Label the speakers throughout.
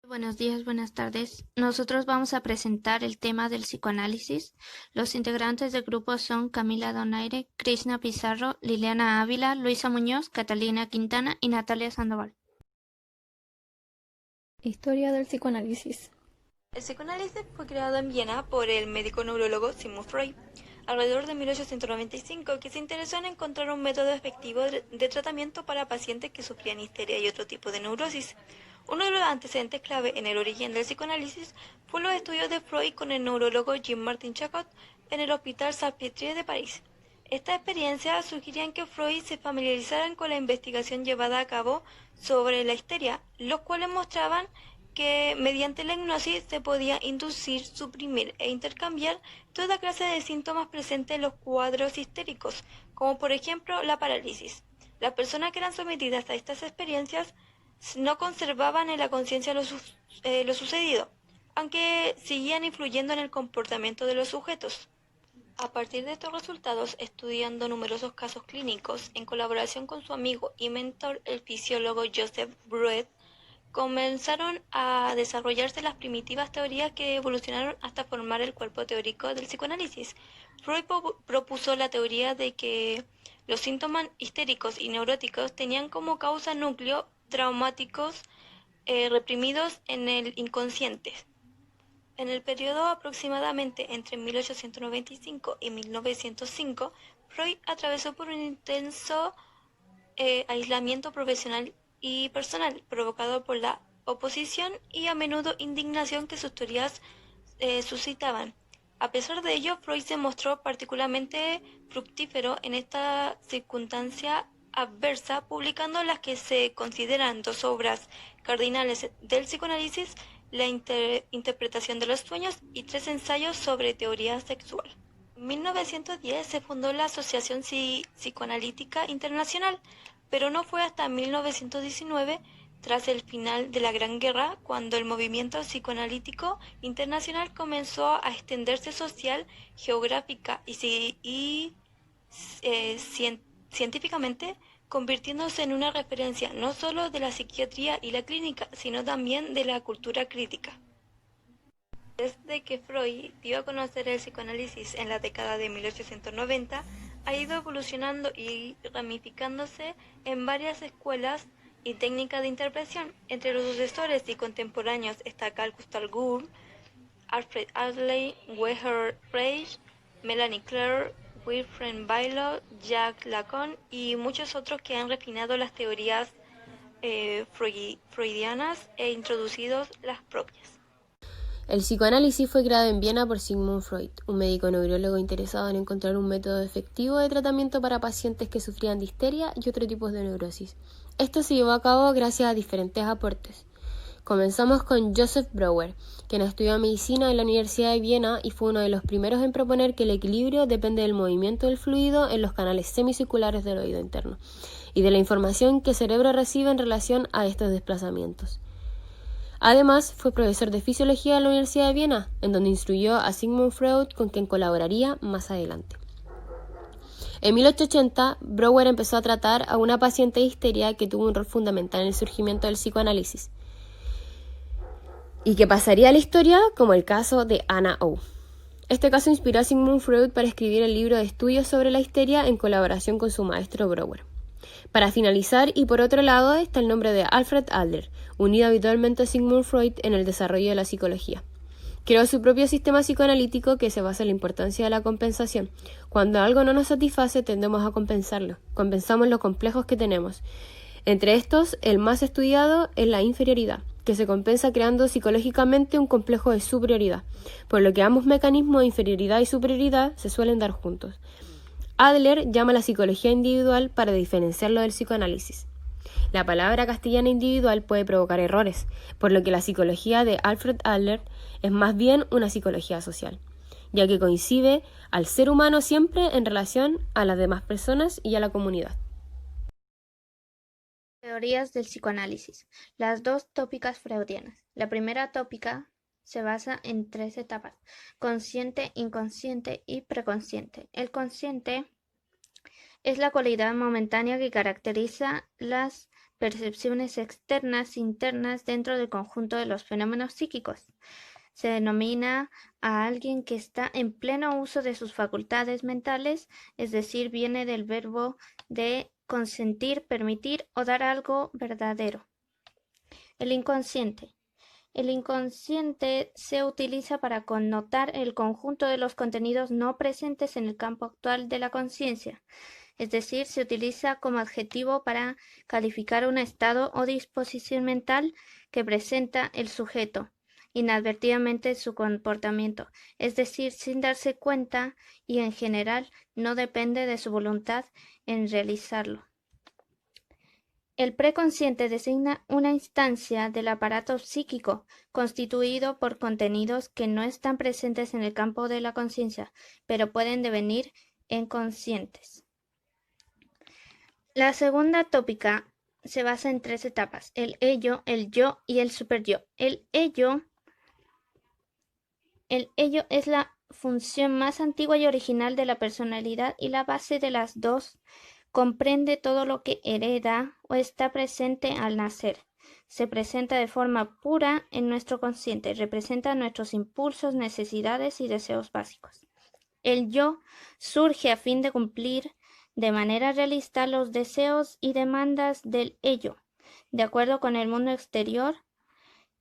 Speaker 1: Buenos días, buenas tardes. Nosotros vamos a presentar el tema del psicoanálisis. Los integrantes del grupo son Camila Donaire, Krishna Pizarro, Liliana Ávila, Luisa Muñoz, Catalina Quintana y Natalia Sandoval.
Speaker 2: Historia del psicoanálisis.
Speaker 3: El psicoanálisis fue creado en Viena por el médico neurólogo Sigmund Freud alrededor de 1895, que se interesó en encontrar un método efectivo de tratamiento para pacientes que sufrían histeria y otro tipo de neurosis. Uno de los antecedentes clave en el origen del psicoanálisis fue los estudios de Freud con el neurólogo Jean-Martin Charcot en el Hospital Salpêtrière de París. Estas experiencias sugerían que Freud se familiarizara con la investigación llevada a cabo sobre la histeria, los cuales mostraban que mediante la hipnosis se podía inducir, suprimir e intercambiar toda clase de síntomas presentes en los cuadros histéricos, como por ejemplo la parálisis. Las personas que eran sometidas a estas experiencias no conservaban en la conciencia lo sucedido, aunque seguían influyendo en el comportamiento de los sujetos. A partir de estos resultados, estudiando numerosos casos clínicos, en colaboración con su amigo y mentor, el fisiólogo Joseph Breuer, comenzaron a desarrollarse las primitivas teorías que evolucionaron hasta formar el cuerpo teórico del psicoanálisis. Freud propuso la teoría de que los síntomas histéricos y neuróticos tenían como causa núcleos traumáticos reprimidos en el inconsciente. En el periodo aproximadamente entre 1895 y 1905, Freud atravesó por un intenso aislamiento profesional y personal provocado por la oposición y a menudo indignación que sus teorías suscitaban. A pesar de ello, Freud se mostró particularmente fructífero en esta circunstancia adversa, publicando las que se consideran dos obras cardinales del psicoanálisis, la interpretación de los sueños y tres ensayos sobre teoría sexual. En 1910 se fundó la Asociación Psicoanalítica Internacional, pero no fue hasta 1919, tras el final de la Gran Guerra, cuando el movimiento psicoanalítico internacional comenzó a extenderse social, geográfica y científicamente, convirtiéndose en una referencia no solo de la psiquiatría y la clínica, sino también de la cultura crítica. Desde que Freud dio a conocer el psicoanálisis en la década de 1890, ha ido evolucionando y ramificándose en varias escuelas y técnicas de interpretación. Entre los sucesores y contemporáneos está Carl Gustav Jung, Alfred Adler, Gerhard Reich, Melanie Claire, Wilfred Bigelow, Jacques Lacan y muchos otros que han refinado las teorías freudianas e introducido las propias.
Speaker 4: El psicoanálisis fue creado en Viena por Sigmund Freud, un médico neurólogo interesado en encontrar un método efectivo de tratamiento para pacientes que sufrían de histeria y otros tipos de neurosis. Esto se llevó a cabo gracias a diferentes aportes. Comenzamos con Joseph Breuer, quien estudió medicina en la Universidad de Viena y fue uno de los primeros en proponer que el equilibrio depende del movimiento del fluido en los canales semicirculares del oído interno y de la información que el cerebro recibe en relación a estos desplazamientos. Además, fue profesor de fisiología en la Universidad de Viena, en donde instruyó a Sigmund Freud, con quien colaboraría más adelante. En 1880, Breuer empezó a tratar a una paciente de histeria que tuvo un rol fundamental en el surgimiento del psicoanálisis y que pasaría a la historia como el caso de Anna O. Este caso inspiró a Sigmund Freud para escribir el libro de estudios sobre la histeria en colaboración con su maestro Breuer. Para finalizar, y por otro lado, está el nombre de Alfred Adler, unido habitualmente a Sigmund Freud en el desarrollo de la psicología. Creó su propio sistema psicoanalítico que se basa en la importancia de la compensación. Cuando algo no nos satisface, tendemos a compensarlo. Compensamos los complejos que tenemos. Entre estos, el más estudiado es la inferioridad, que se compensa creando psicológicamente un complejo de superioridad, por lo que ambos mecanismos de inferioridad y superioridad se suelen dar juntos. Adler llama a la psicología individual para diferenciarlo del psicoanálisis. La palabra castellana individual puede provocar errores, por lo que la psicología de Alfred Adler es más bien una psicología social, ya que concibe al ser humano siempre en relación a las demás personas y a la comunidad.
Speaker 1: Teorías del psicoanálisis. Las dos tópicas freudianas. La primera tópica se basa en tres etapas: consciente, inconsciente y preconsciente. El consciente es la cualidad momentánea que caracteriza las percepciones externas e internas dentro del conjunto de los fenómenos psíquicos. Se denomina a alguien que está en pleno uso de sus facultades mentales, es decir, viene del verbo de consentir, permitir o dar algo verdadero. El inconsciente. El inconsciente se utiliza para connotar el conjunto de los contenidos no presentes en el campo actual de la conciencia, es decir, se utiliza como adjetivo para calificar un estado o disposición mental que presenta el sujeto inadvertidamente su comportamiento, es decir, sin darse cuenta y en general no depende de su voluntad en realizarlo. El preconsciente designa una instancia del aparato psíquico constituido por contenidos que no están presentes en el campo de la conciencia, pero pueden devenir en conscientes. La segunda tópica se basa en 3 etapas: el ello, el yo y el superyo. El ello es la función más antigua y original de la personalidad y la base de las dos. Comprende todo lo que hereda o está presente al nacer. Se presenta de forma pura en nuestro consciente, representa nuestros impulsos, necesidades y deseos básicos. El yo surge a fin de cumplir de manera realista los deseos y demandas del ello. De acuerdo con el mundo exterior,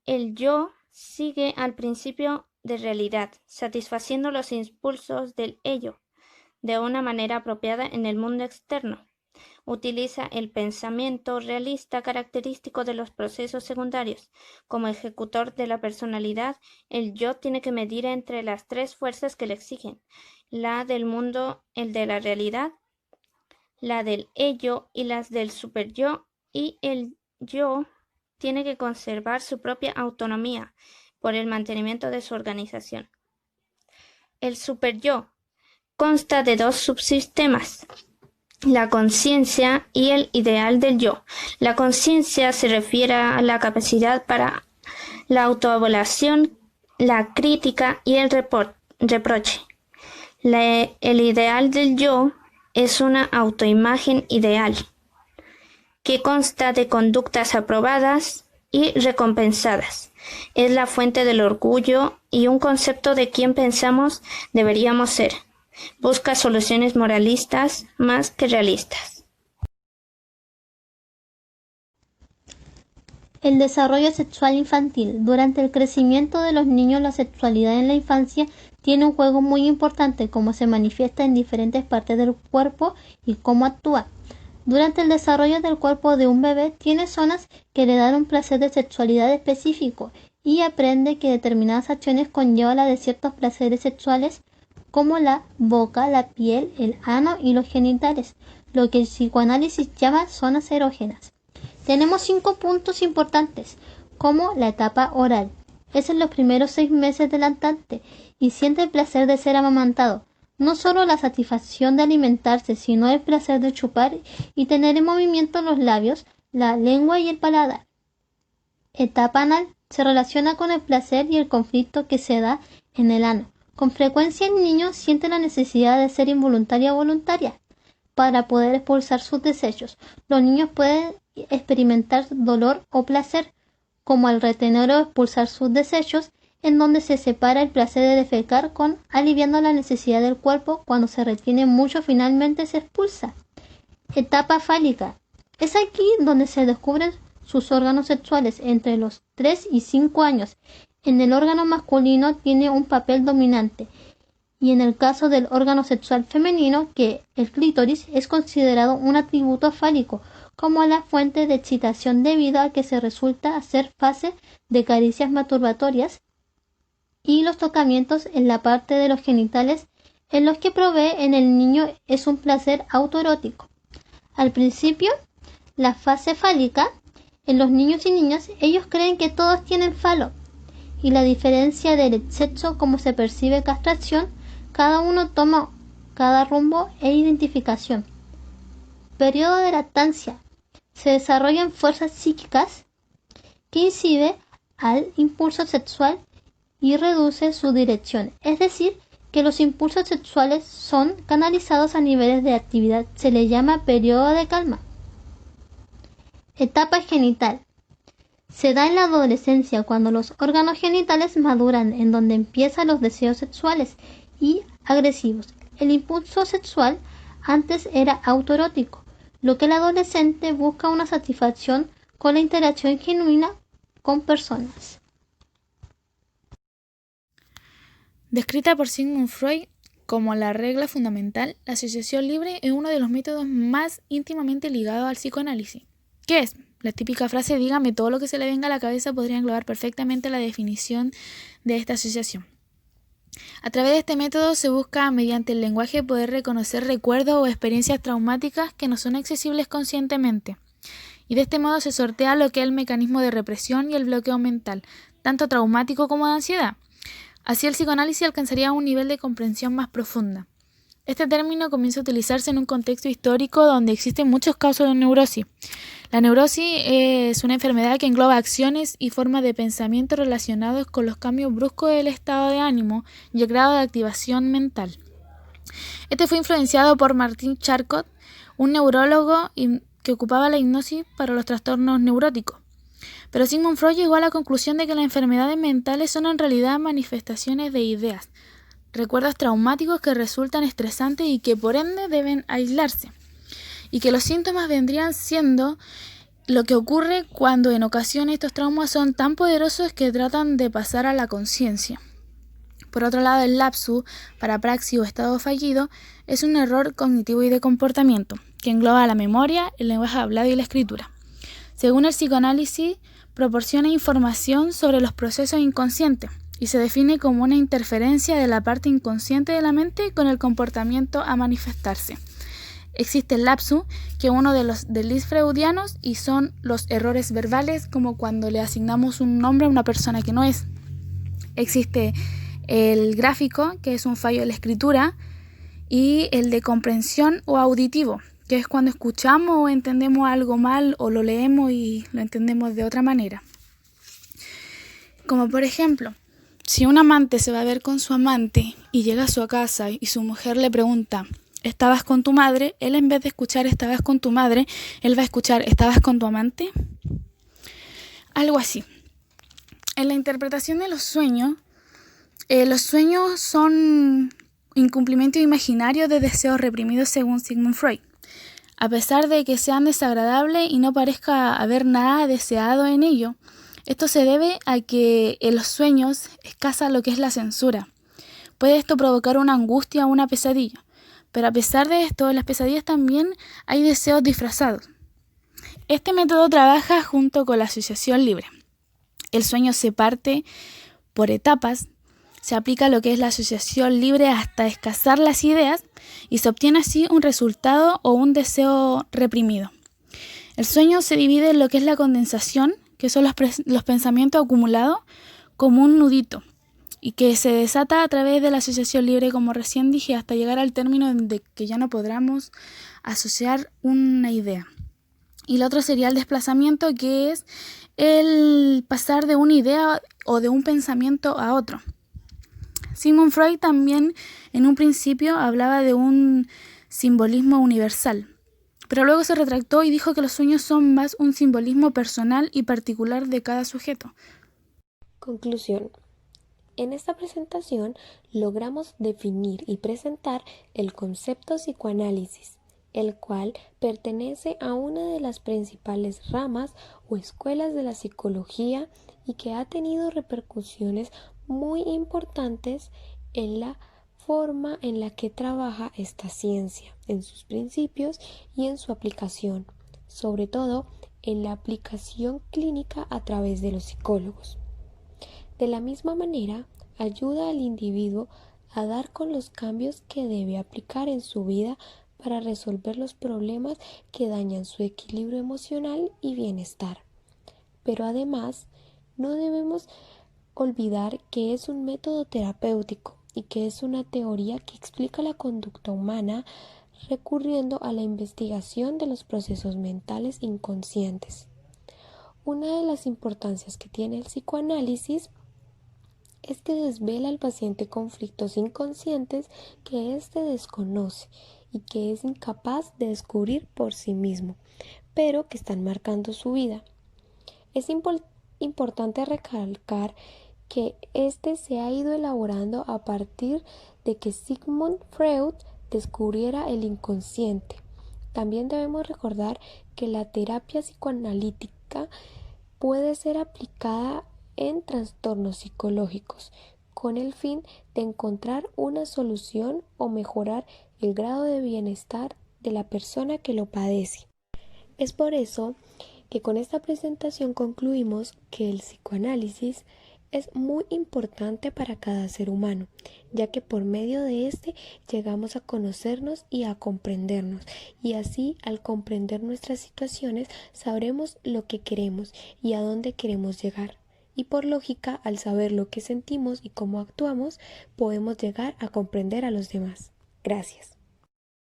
Speaker 1: el yo sigue al principio de realidad, satisfaciendo los impulsos del ello de una manera apropiada en el mundo externo. Utiliza el pensamiento realista característico de los procesos secundarios. Como ejecutor de la personalidad, el yo tiene que medir entre las 3 fuerzas que le exigen: la del mundo, el de la realidad, la del ello y las del superyo, y el yo tiene que conservar su propia autonomía por el mantenimiento de su organización. El superyo consta de 2 subsistemas: la conciencia y el ideal del yo. La conciencia se refiere a la capacidad para la autoevaluación, la crítica y el reproche. El ideal del yo es una autoimagen ideal que consta de conductas aprobadas y recompensadas. Es la fuente del orgullo y un concepto de quién pensamos deberíamos ser. Busca soluciones moralistas más que realistas.
Speaker 5: El desarrollo sexual infantil. Durante el crecimiento de los niños, la sexualidad en la infancia tiene un juego muy importante, cómo se manifiesta en diferentes partes del cuerpo y cómo actúa. Durante el desarrollo del cuerpo de un bebé, tiene zonas que le dan un placer de sexualidad específico y aprende que determinadas acciones conllevan la de ciertos placeres sexuales, como la boca, la piel, el ano y los genitales, lo que el psicoanálisis llama zonas erógenas. Tenemos 5 puntos importantes, como la etapa oral. Es en los primeros 6 meses del lactante y siente el placer de ser amamantado. No solo la satisfacción de alimentarse, sino el placer de chupar y tener en movimiento los labios, la lengua y el paladar. Etapa anal se relaciona con el placer y el conflicto que se da en el ano. Con frecuencia el niño siente la necesidad de ser involuntaria o voluntaria para poder expulsar sus desechos. Los niños pueden experimentar dolor o placer, como al retener o expulsar sus desechos, en donde se separa el placer de defecar con aliviando la necesidad del cuerpo. Cuando se retiene mucho, finalmente se expulsa. Etapa fálica. Es aquí donde se descubren sus órganos sexuales entre los 3 y 5 años. En el órgano masculino tiene un papel dominante, y en el caso del órgano sexual femenino, que el clítoris es considerado un atributo fálico, como la fuente de excitación debido a que se resulta ser fase de caricias masturbatorias y los tocamientos en la parte de los genitales en los que provee en el niño es un placer autoerótico. Al principio, la fase fálica, en los niños y niñas, ellos creen que todos tienen falo, y la diferencia del sexo como se percibe castración, cada uno toma cada rumbo e identificación. Periodo de lactancia. Se desarrollan fuerzas psíquicas que inciden al impulso sexual y reduce su dirección, es decir, que los impulsos sexuales son canalizados a niveles de actividad. Se le llama periodo de calma. Etapa genital. Se da en la adolescencia cuando los órganos genitales maduran, en donde empiezan los deseos sexuales y agresivos. El impulso sexual antes era autoerótico, lo que el adolescente busca una satisfacción con la interacción genuina con personas.
Speaker 6: Descrita por Sigmund Freud como la regla fundamental, la asociación libre es uno de los métodos más íntimamente ligados al psicoanálisis. ¿Qué es? La típica frase "dígame todo lo que se le venga a la cabeza" podría englobar perfectamente la definición de esta asociación. A través de este método se busca, mediante el lenguaje, poder reconocer recuerdos o experiencias traumáticas que no son accesibles conscientemente. Y de este modo se sortea lo que es el mecanismo de represión y el bloqueo mental, tanto traumático como de ansiedad. Así el psicoanálisis alcanzaría un nivel de comprensión más profunda. Este término comienza a utilizarse en un contexto histórico donde existen muchos casos de neurosis. La neurosis es una enfermedad que engloba acciones y formas de pensamiento relacionados con los cambios bruscos del estado de ánimo y el grado de activación mental. Este fue influenciado por Martin Charcot, un neurólogo que ocupaba la hipnosis para los trastornos neuróticos. Pero Sigmund Freud llegó a la conclusión de que las enfermedades mentales son en realidad manifestaciones de ideas, recuerdos traumáticos que resultan estresantes y que por ende deben aislarse, y que los síntomas vendrían siendo lo que ocurre cuando en ocasiones estos traumas son tan poderosos que tratan de pasar a la conciencia. Por otro lado, el lapsus, parapraxia o estado fallido, es un error cognitivo y de comportamiento que engloba la memoria, el lenguaje hablado y la escritura. Según el psicoanálisis, proporciona información sobre los procesos inconscientes y se define como una interferencia de la parte inconsciente de la mente con el comportamiento a manifestarse. Existe el lapsus, que es uno de los desliz freudianos, y son los errores verbales, como cuando le asignamos un nombre a una persona que no es. Existe el gráfico, que es un fallo de la escritura, y el de comprensión o auditivo, que es cuando escuchamos o entendemos algo mal o lo leemos y lo entendemos de otra manera. Como por ejemplo, si un amante se va a ver con su amante y llega a su casa y su mujer le pregunta "¿estabas con tu madre?", él en vez de escuchar "¿estabas con tu madre?", él va a escuchar "¿estabas con tu amante?". Algo así. En la interpretación de los sueños son incumplimientos imaginarios de deseos reprimidos según Sigmund Freud. A pesar de que sean desagradables y no parezca haber nada deseado en ello, esto se debe a que en los sueños escasa lo que es la censura. Puede esto provocar una angustia o una pesadilla, pero a pesar de esto, en las pesadillas también hay deseos disfrazados. Este método trabaja junto con la asociación libre. El sueño se parte por etapas, se aplica lo que es la asociación libre hasta escasar las ideas y se obtiene así un resultado o un deseo reprimido. El sueño se divide en lo que es la condensación, que son los pensamientos acumulados, como un nudito, y que se desata a través de la asociación libre, como recién dije, hasta llegar al término de que ya no podamos asociar una idea. Y lo otro sería el desplazamiento, que es el pasar de una idea o de un pensamiento a otro. Sigmund Freud también en un principio hablaba de un simbolismo universal, pero luego se retractó y dijo que los sueños son más un simbolismo personal y particular de cada sujeto.
Speaker 4: Conclusión. En esta presentación logramos definir y presentar el concepto psicoanálisis, el cual pertenece a una de las principales ramas o escuelas de la psicología y que ha tenido repercusiones muy importantes en la forma en la que trabaja esta ciencia, en sus principios y en su aplicación, sobre todo en la aplicación clínica a través de los psicólogos. De la misma manera, ayuda al individuo a dar con los cambios que debe aplicar en su vida para resolver los problemas que dañan su equilibrio emocional y bienestar. Pero además, no debemos olvidar que es un método terapéutico y que es una teoría que explica la conducta humana recurriendo a la investigación de los procesos mentales inconscientes. Una de las importancias que tiene el psicoanálisis es que desvela al paciente conflictos inconscientes que éste desconoce y que es incapaz de descubrir por sí mismo,
Speaker 7: pero que están marcando su vida. Es importante recalcar que este se ha ido elaborando a partir de que Sigmund Freud descubriera el inconsciente. También debemos recordar que la terapia psicoanalítica puede ser aplicada en trastornos psicológicos con el fin de encontrar una solución o mejorar el grado de bienestar de la persona que lo padece. Es por eso que con esta presentación concluimos que el psicoanálisis es muy importante para cada ser humano, ya que por medio de este llegamos a conocernos y a comprendernos, y así al comprender nuestras situaciones sabremos lo que queremos y a dónde queremos llegar. Y por lógica, al saber lo que sentimos y cómo actuamos, podemos llegar a comprender a los demás. Gracias.